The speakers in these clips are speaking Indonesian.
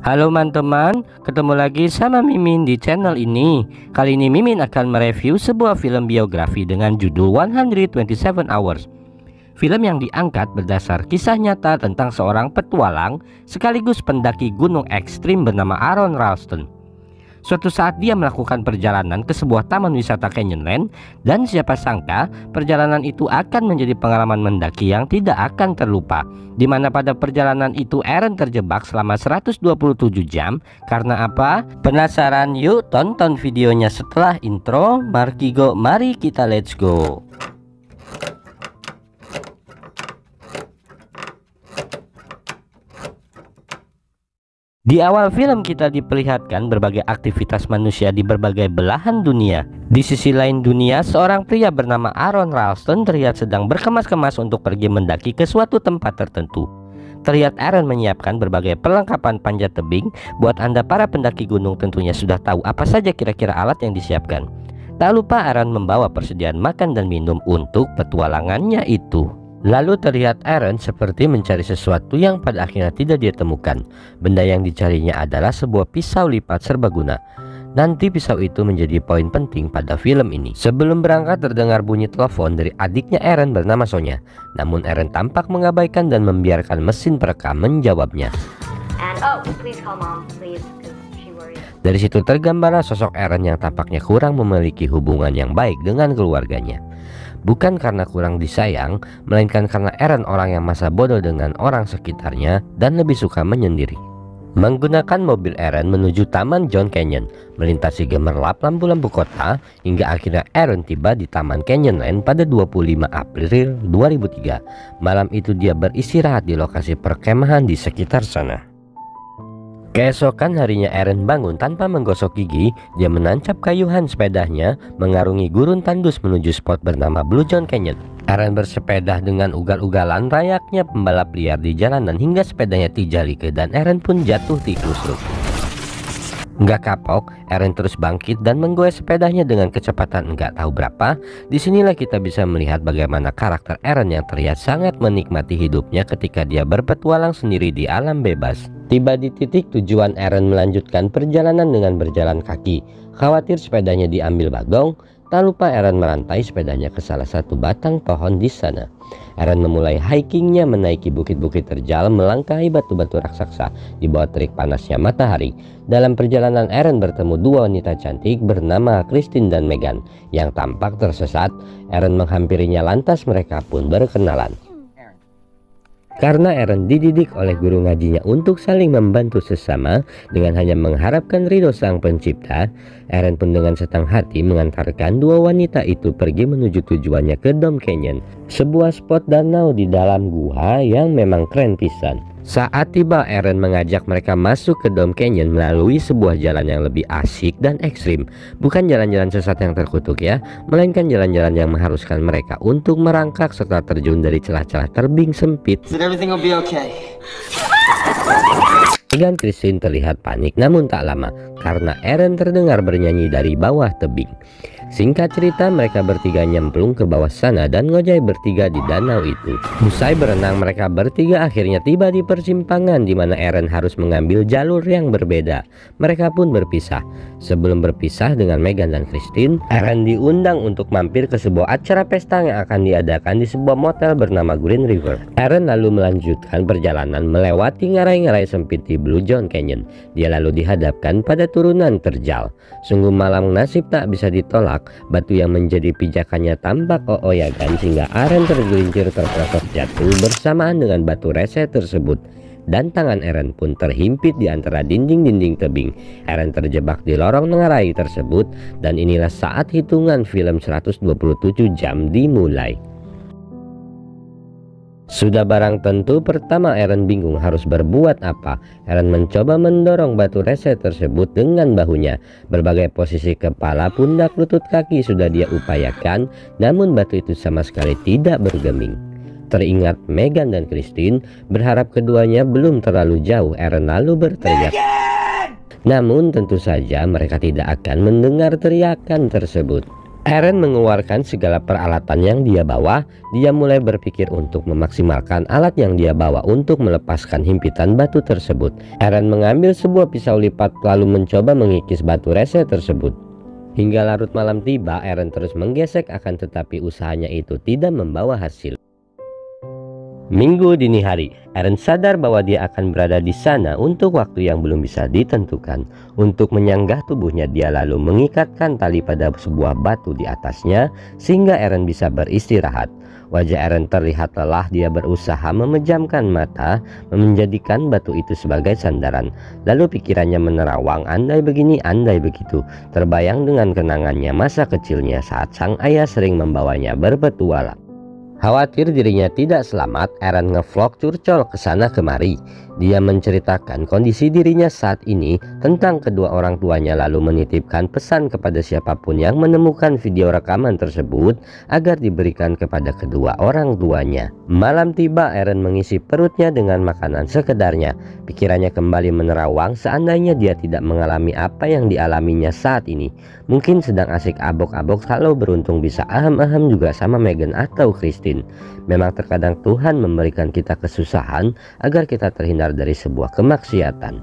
Halo teman-teman, ketemu lagi sama Mimin di channel ini. Kali ini Mimin akan mereview sebuah film biografi dengan judul 127 Hours. Film yang diangkat berdasar kisah nyata tentang seorang petualang sekaligus pendaki gunung ekstrim bernama Aron Ralston. Suatu saat dia melakukan perjalanan ke sebuah taman wisata Canyonland, dan siapa sangka perjalanan itu akan menjadi pengalaman mendaki yang tidak akan terlupa, di mana pada perjalanan itu Aaron terjebak selama 127 jam. Karena apa? Penasaran? Yuk tonton videonya setelah intro. Mari kita let's go. Di awal film kita diperlihatkan berbagai aktivitas manusia di berbagai belahan dunia. Di sisi lain dunia, seorang pria bernama Aron Ralston terlihat sedang berkemas-kemas untuk pergi mendaki ke suatu tempat tertentu. Terlihat Aaron menyiapkan berbagai perlengkapan panjat tebing. Buat Anda para pendaki gunung tentunya sudah tahu apa saja kira-kira alat yang disiapkan. Tak lupa Aaron membawa persediaan makan dan minum untuk petualangannya itu. Lalu terlihat Aaron seperti mencari sesuatu yang pada akhirnya tidak dia temukan. Benda yang dicarinya adalah sebuah pisau lipat serbaguna. Nanti pisau itu menjadi poin penting pada film ini. Sebelum berangkat terdengar bunyi telepon dari adiknya Aaron bernama Sonya. Namun Aaron tampak mengabaikan dan membiarkan mesin perekam menjawabnya. Dari situ tergambarlah sosok Aaron yang tampaknya kurang memiliki hubungan yang baik dengan keluarganya. Bukan karena kurang disayang, melainkan karena Aaron orang yang masa bodoh dengan orang sekitarnya dan lebih suka menyendiri. Menggunakan mobil Aaron menuju Taman John Canyon, melintasi gemerlap lampu-lampu kota, hingga akhirnya Aaron tiba di Taman Canyonland pada 25 April 2003. Malam itu dia beristirahat di lokasi perkemahan di sekitar sana. Keesokan harinya Aaron bangun tanpa menggosok gigi. Dia menancap kayuhan sepedanya mengarungi gurun tandus menuju spot bernama Blue John Canyon. Aaron bersepeda dengan ugal-ugalan layaknya pembalap liar di jalanan hingga sepedanya tijalike dan Aaron pun jatuh tikusruk. Nggak kapok, Aaron terus bangkit dan menggoes sepedanya dengan kecepatan nggak tahu berapa. Disinilah kita bisa melihat bagaimana karakter Aaron yang terlihat sangat menikmati hidupnya ketika dia berpetualang sendiri di alam bebas. Tiba di titik tujuan, Aaron melanjutkan perjalanan dengan berjalan kaki. Khawatir sepedanya diambil bagong, tak lupa Aaron merantai sepedanya ke salah satu batang pohon di sana. Aaron memulai hikingnya menaiki bukit-bukit terjal, melangkahi batu-batu raksasa di bawah terik panasnya matahari. Dalam perjalanan Aaron bertemu dua wanita cantik bernama Christine dan Megan yang tampak tersesat. Aaron menghampirinya lantas mereka pun berkenalan. Karena Aaron dididik oleh guru ngajinya untuk saling membantu sesama dengan hanya mengharapkan ridho sang pencipta, Aaron pun dengan senang hati mengantarkan dua wanita itu pergi menuju tujuannya ke Dome Canyon, sebuah spot danau di dalam gua yang memang keren pisan. Saat tiba, Aaron mengajak mereka masuk ke Dome Canyon melalui sebuah jalan yang lebih asik dan ekstrim. Bukan jalan-jalan sesat yang terkutuk ya, melainkan jalan-jalan yang mengharuskan mereka untuk merangkak serta terjun dari celah-celah terbing sempit. Dan Christine terlihat panik, namun tak lama karena Aaron terdengar bernyanyi dari bawah tebing. Singkat cerita, mereka bertiga nyemplung ke bawah sana dan ngojay bertiga di danau itu. Usai berenang, mereka bertiga akhirnya tiba di persimpangan di mana Aaron harus mengambil jalur yang berbeda. Mereka pun berpisah. Sebelum berpisah dengan Megan dan Christine, Aaron diundang untuk mampir ke sebuah acara pesta yang akan diadakan di sebuah motel bernama Green River. Aaron lalu melanjutkan perjalanan melewati ngarai-ngarai sempit di Blue John Canyon. Dia lalu dihadapkan pada turunan terjal. Sungguh malang nasib tak bisa ditolak. Batu yang menjadi pijakannya tampak ooyagan sehingga Aaron tergelincir terperosok jatuh bersamaan dengan batu rese tersebut. Dan tangan Aaron pun terhimpit di antara dinding-dinding tebing. Aaron terjebak di lorong ngarai tersebut, dan inilah saat hitungan film 127 jam dimulai. Sudah barang tentu, pertama Aaron bingung harus berbuat apa. Aaron mencoba mendorong batu rese tersebut dengan bahunya. Berbagai posisi kepala, pundak, lutut, kaki sudah dia upayakan, namun batu itu sama sekali tidak bergeming. Teringat Megan dan Christine, berharap keduanya belum terlalu jauh, Aaron lalu berteriak. Namun tentu saja mereka tidak akan mendengar teriakan tersebut. Eren mengeluarkan segala peralatan yang dia bawa. Dia mulai berpikir untuk memaksimalkan alat yang dia bawa untuk melepaskan himpitan batu tersebut. Eren mengambil sebuah pisau lipat lalu mencoba mengikis batu rese tersebut. Hingga larut malam tiba, Eren terus menggesek akan tetapi usahanya itu tidak membawa hasil. Minggu dini hari, Eren sadar bahwa dia akan berada di sana untuk waktu yang belum bisa ditentukan. Untuk menyanggah tubuhnya, dia lalu mengikatkan tali pada sebuah batu di atasnya sehingga Eren bisa beristirahat. Wajah Eren terlihat lelah. Dia berusaha memejamkan mata, menjadikan batu itu sebagai sandaran. Lalu pikirannya menerawang, andai begini, andai begitu. Terbayang dengan kenangannya masa kecilnya saat sang ayah sering membawanya berpetualang. Khawatir dirinya tidak selamat, Eren ngevlog curcol ke sana kemari. Dia menceritakan kondisi dirinya saat ini tentang kedua orang tuanya lalu menitipkan pesan kepada siapapun yang menemukan video rekaman tersebut agar diberikan kepada kedua orang tuanya. Malam tiba, Eren mengisi perutnya dengan makanan sekedarnya. Pikirannya kembali menerawang seandainya dia tidak mengalami apa yang dialaminya saat ini. Mungkin sedang asik abok-abok kalau beruntung bisa ahem-ahem juga sama Megan atau Christine. Memang terkadang Tuhan memberikan kita kesusahan agar kita terhindar dari sebuah kemaksiatan.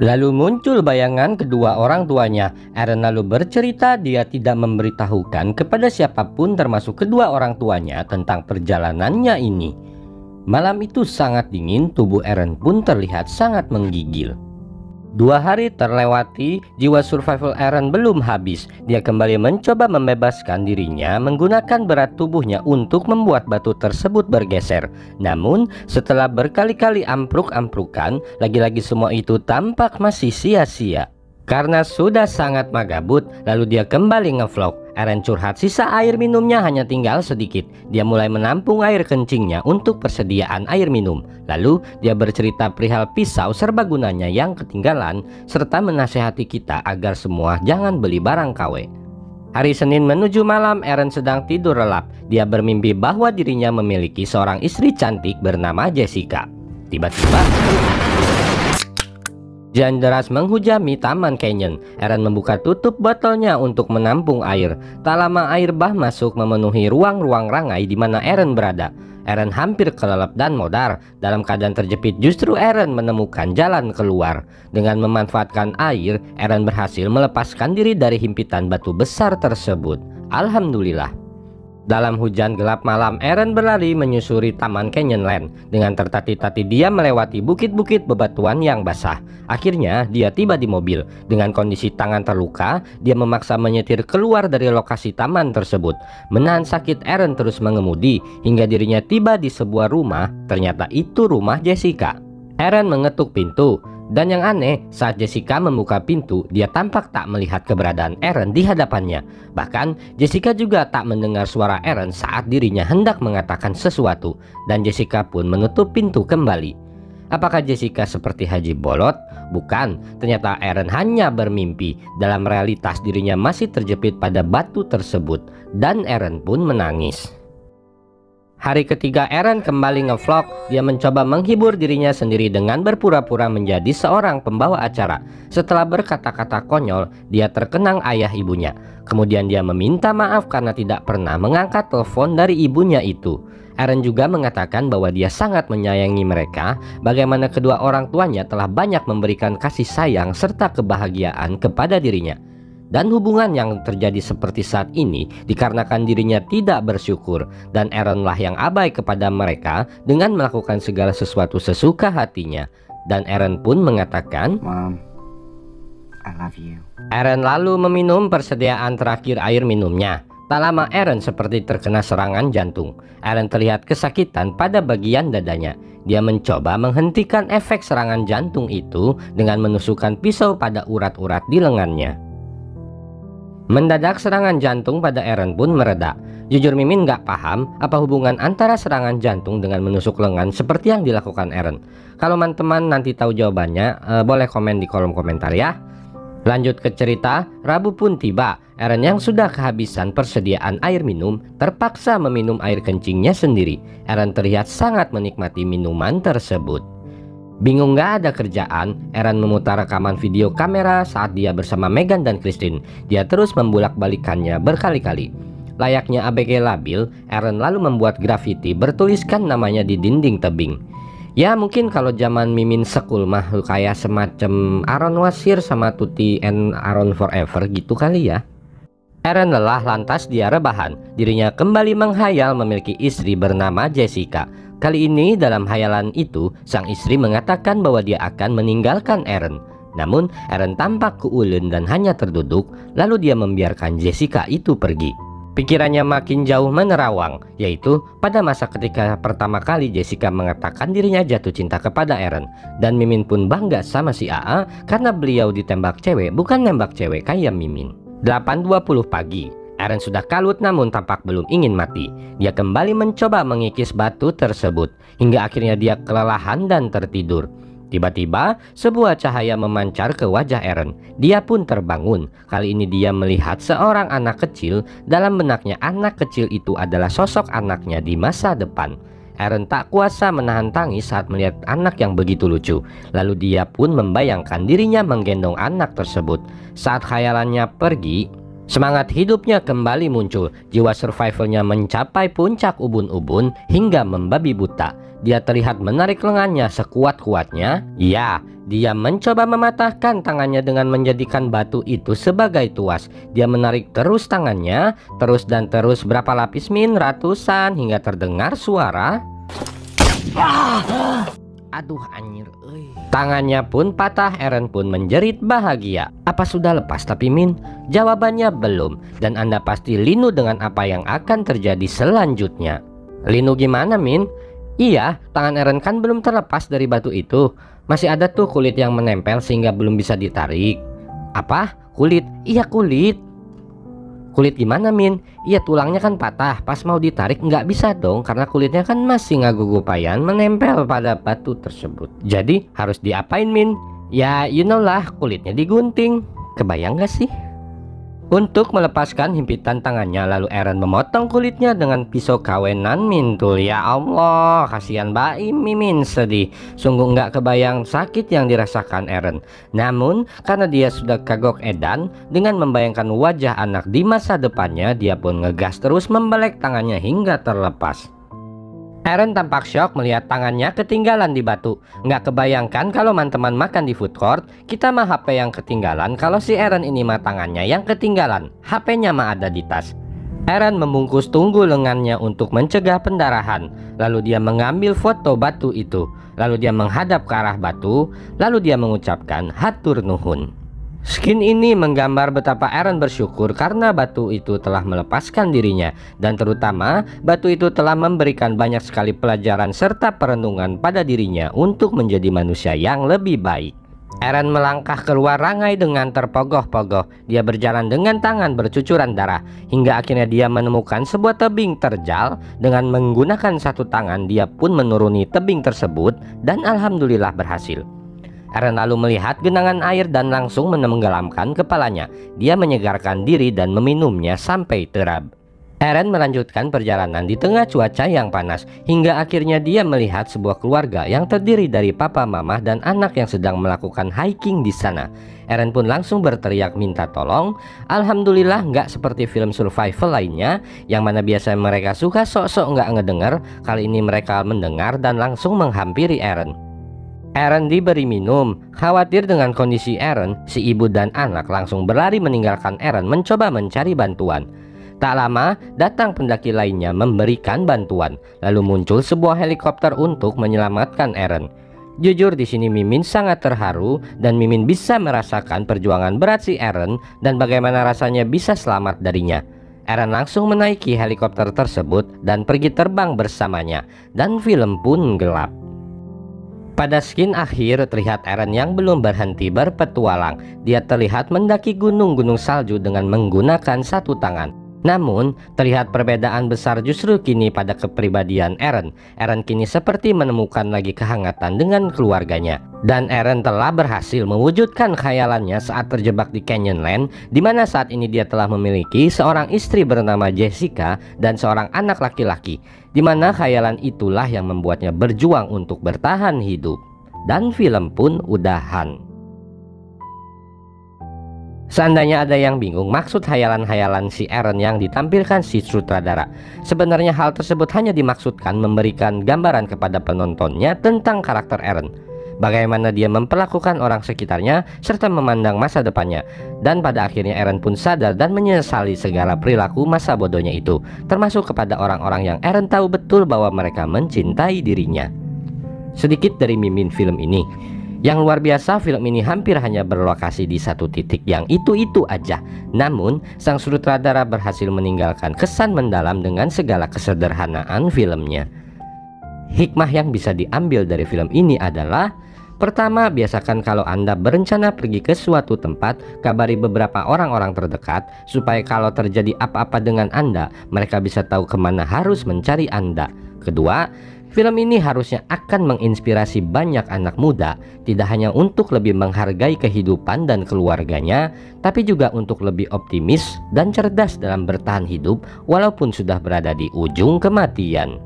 Lalu muncul bayangan kedua orang tuanya. Eren lalu bercerita dia tidak memberitahukan kepada siapapun termasuk kedua orang tuanya tentang perjalanannya ini. Malam itu sangat dingin, tubuh Eren pun terlihat sangat menggigil. 2 hari terlewati, jiwa survival Eren belum habis. Dia kembali mencoba membebaskan dirinya menggunakan berat tubuhnya untuk membuat batu tersebut bergeser. Namun setelah berkali-kali ampruk-amprukan, lagi-lagi semua itu tampak masih sia-sia. Karena sudah sangat magabut, lalu dia kembali ngevlog. Eren curhat sisa air minumnya hanya tinggal sedikit. Dia mulai menampung air kencingnya untuk persediaan air minum. Lalu dia bercerita perihal pisau serbagunanya yang ketinggalan serta menasehati kita agar semua jangan beli barang KW. Hari Senin menuju malam, Eren sedang tidur lelap. Dia bermimpi bahwa dirinya memiliki seorang istri cantik bernama Jessica. Tiba-tiba hujan deras menghujami Taman Canyon. Eren membuka tutup botolnya untuk menampung air. Tak lama air bah masuk memenuhi ruang-ruang rangai di mana Eren berada. Eren hampir kelelep dan modar. Dalam keadaan terjepit, justru Eren menemukan jalan keluar. Dengan memanfaatkan air, Eren berhasil melepaskan diri dari himpitan batu besar tersebut. Alhamdulillah. Dalam hujan gelap malam, Eren berlari menyusuri Taman Canyonland. Dengan tertati-tati dia melewati bukit-bukit bebatuan yang basah. Akhirnya dia tiba di mobil. Dengan kondisi tangan terluka, dia memaksa menyetir keluar dari lokasi taman tersebut. Menahan sakit, Eren terus mengemudi hingga dirinya tiba di sebuah rumah. Ternyata itu rumah Jessica. Eren mengetuk pintu. Dan yang aneh, saat Jessica membuka pintu, dia tampak tak melihat keberadaan Eren di hadapannya. Bahkan, Jessica juga tak mendengar suara Eren saat dirinya hendak mengatakan sesuatu. Dan Jessica pun menutup pintu kembali. Apakah Jessica seperti Haji Bolot? Bukan, ternyata Eren hanya bermimpi. Dalam realitas dirinya masih terjepit pada batu tersebut. Dan Eren pun menangis. Hari ketiga Eren kembali ngevlog. Dia mencoba menghibur dirinya sendiri dengan berpura-pura menjadi seorang pembawa acara. Setelah berkata-kata konyol, dia terkenang ayah ibunya. Kemudian dia meminta maaf karena tidak pernah mengangkat telepon dari ibunya itu. Eren juga mengatakan bahwa dia sangat menyayangi mereka, bagaimana kedua orang tuanya telah banyak memberikan kasih sayang serta kebahagiaan kepada dirinya. Dan hubungan yang terjadi seperti saat ini dikarenakan dirinya tidak bersyukur. Dan Erenlah yang abai kepada mereka dengan melakukan segala sesuatu sesuka hatinya. Dan Eren pun mengatakan, "Mom, I love you." Eren lalu meminum persediaan terakhir air minumnya. Tak lama Eren seperti terkena serangan jantung. Eren terlihat kesakitan pada bagian dadanya. Dia mencoba menghentikan efek serangan jantung itu dengan menusukkan pisau pada urat-urat di lengannya. Mendadak serangan jantung pada Eren pun mereda. Jujur Mimin gak paham apa hubungan antara serangan jantung dengan menusuk lengan seperti yang dilakukan Eren. Kalau teman-teman nanti tahu jawabannya, boleh komen di kolom komentar ya. Lanjut ke cerita, Rabu pun tiba. Eren yang sudah kehabisan persediaan air minum terpaksa meminum air kencingnya sendiri. Eren terlihat sangat menikmati minuman tersebut. Bingung gak ada kerjaan, Aaron memutar rekaman video kamera saat dia bersama Megan dan Christine. Dia terus membulak-balikannya berkali-kali. Layaknya ABG labil, Aaron lalu membuat grafiti bertuliskan namanya di dinding tebing. Ya mungkin kalau zaman Mimin sekul mah kayak semacam Aaron Wasir sama Tuti and Aaron Forever gitu kali ya. Aaron lelah lantas dia rebahan. Dirinya kembali menghayal memiliki istri bernama Jessica. Kali ini dalam hayalan itu, sang istri mengatakan bahwa dia akan meninggalkan Aaron. Namun Aaron tampak keulun dan hanya terduduk, lalu dia membiarkan Jessica itu pergi. Pikirannya makin jauh menerawang, yaitu pada masa ketika pertama kali Jessica mengatakan dirinya jatuh cinta kepada Aaron. Dan Mimin pun bangga sama si AA karena beliau ditembak cewek, bukan nembak cewek kayak Mimin. 8.20 pagi, Aaron sudah kalut namun tampak belum ingin mati. Dia kembali mencoba mengikis batu tersebut, hingga akhirnya dia kelelahan dan tertidur. Tiba-tiba sebuah cahaya memancar ke wajah Aaron. Dia pun terbangun. Kali ini dia melihat seorang anak kecil. Dalam benaknya anak kecil itu adalah sosok anaknya di masa depan. Aaron tak kuasa menahan tangis saat melihat anak yang begitu lucu. Lalu dia pun membayangkan dirinya menggendong anak tersebut. Saat khayalannya pergi, semangat hidupnya kembali muncul. Jiwa survivalnya mencapai puncak ubun-ubun hingga membabi buta. Dia terlihat menarik lengannya sekuat-kuatnya. Ya, dia mencoba mematahkan tangannya dengan menjadikan batu itu sebagai tuas. Dia menarik terus tangannya, terus dan terus. Berapa lapis Min? Ratusan, hingga terdengar suara. Aduh anjir. Tangannya pun patah. Aaron pun menjerit bahagia. Apa sudah lepas tapi Min? Jawabannya belum. Dan Anda pasti linu dengan apa yang akan terjadi selanjutnya. Linu gimana Min? Iya, tangan Aaron kan belum terlepas dari batu itu. Masih ada tuh kulit yang menempel sehingga belum bisa ditarik. Apa? Kulit? Iya kulit. Kulit gimana Min? Iya tulangnya kan patah. Pas mau ditarik nggak bisa dong, karena kulitnya kan masih ngagugupayan menempel pada batu tersebut. Jadi harus diapain Min? Ya you know lah, kulitnya digunting. Kebayang gak sih? Untuk melepaskan himpitan tangannya, lalu Aaron memotong kulitnya dengan pisau kawenan Mintul. Ya Allah, kasihan Baim Mimin sedih. Sungguh nggak kebayang sakit yang dirasakan Aaron. Namun karena dia sudah kagok edan dengan membayangkan wajah anak di masa depannya, dia pun ngegas terus membelek tangannya hingga terlepas. Aaron tampak syok melihat tangannya ketinggalan di batu. Nggak kebayangkan kalau teman makan di food court, kita mah HP yang ketinggalan. Kalau si Aaron ini mah tangannya yang ketinggalan, HP-nya mah ada di tas. Aaron membungkus tunggu lengannya untuk mencegah pendarahan. Lalu dia mengambil foto batu itu. Lalu dia menghadap ke arah batu. Lalu dia mengucapkan hatur nuhun. Skin ini menggambar betapa Aaron bersyukur karena batu itu telah melepaskan dirinya. Dan terutama batu itu telah memberikan banyak sekali pelajaran serta perenungan pada dirinya untuk menjadi manusia yang lebih baik. Aaron melangkah keluar rangai dengan terpogoh-pogoh. Dia berjalan dengan tangan bercucuran darah. Hingga akhirnya dia menemukan sebuah tebing terjal. Dengan menggunakan satu tangan dia pun menuruni tebing tersebut. Dan alhamdulillah berhasil. Aaron lalu melihat genangan air dan langsung menenggelamkan kepalanya. Dia menyegarkan diri dan meminumnya sampai terab. Aaron melanjutkan perjalanan di tengah cuaca yang panas. Hingga akhirnya dia melihat sebuah keluarga yang terdiri dari papa, mama, dan anak yang sedang melakukan hiking di sana. Aaron pun langsung berteriak minta tolong. Alhamdulillah nggak seperti film survival lainnya, yang mana biasanya mereka suka sok-sok nggak ngedenger. Kali ini mereka mendengar dan langsung menghampiri Aaron. Aaron diberi minum. Khawatir dengan kondisi Aaron, si ibu dan anak langsung berlari meninggalkan Aaron mencoba mencari bantuan. Tak lama, datang pendaki lainnya memberikan bantuan. Lalu muncul sebuah helikopter untuk menyelamatkan Aaron. Jujur di sini Mimin sangat terharu dan Mimin bisa merasakan perjuangan berat si Aaron dan bagaimana rasanya bisa selamat darinya. Aaron langsung menaiki helikopter tersebut dan pergi terbang bersamanya. Dan film pun gelap. Pada skin akhir terlihat Aaron yang belum berhenti berpetualang. Dia terlihat mendaki gunung-gunung salju dengan menggunakan satu tangan. Namun terlihat perbedaan besar justru kini pada kepribadian Aaron. Aaron kini seperti menemukan lagi kehangatan dengan keluarganya. Dan Aaron telah berhasil mewujudkan khayalannya saat terjebak di Canyonland, di mana saat ini dia telah memiliki seorang istri bernama Jessica dan seorang anak laki-laki, di mana khayalan itulah yang membuatnya berjuang untuk bertahan hidup. dan film pun udahan. Seandainya ada yang bingung maksud hayalan-hayalan si Eren yang ditampilkan si sutradara, sebenarnya hal tersebut hanya dimaksudkan memberikan gambaran kepada penontonnya tentang karakter Eren, bagaimana dia memperlakukan orang sekitarnya serta memandang masa depannya. Dan pada akhirnya Eren pun sadar dan menyesali segala perilaku masa bodohnya itu, termasuk kepada orang-orang yang Eren tahu betul bahwa mereka mencintai dirinya. Sedikit dari mimin film ini. Yang luar biasa, film ini hampir hanya berlokasi di satu titik yang itu-itu aja. Namun, sang sutradara berhasil meninggalkan kesan mendalam dengan segala kesederhanaan filmnya. Hikmah yang bisa diambil dari film ini adalah: pertama, biasakan kalau Anda berencana pergi ke suatu tempat, kabari beberapa orang-orang terdekat supaya kalau terjadi apa-apa dengan Anda, mereka bisa tahu kemana harus mencari Anda. Kedua, film ini harusnya akan menginspirasi banyak anak muda, tidak hanya untuk lebih menghargai kehidupan dan keluarganya, tapi juga untuk lebih optimis dan cerdas dalam bertahan hidup walaupun sudah berada di ujung kematian.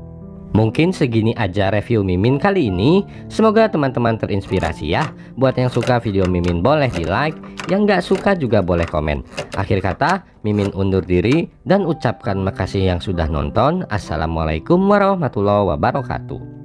Mungkin segini aja review Mimin kali ini. Semoga teman-teman terinspirasi ya. Buat yang suka video Mimin boleh di like, yang gak suka juga boleh komen. Akhir kata, Mimin undur diri dan ucapkan makasih yang sudah nonton. Assalamualaikum warahmatullahi wabarakatuh.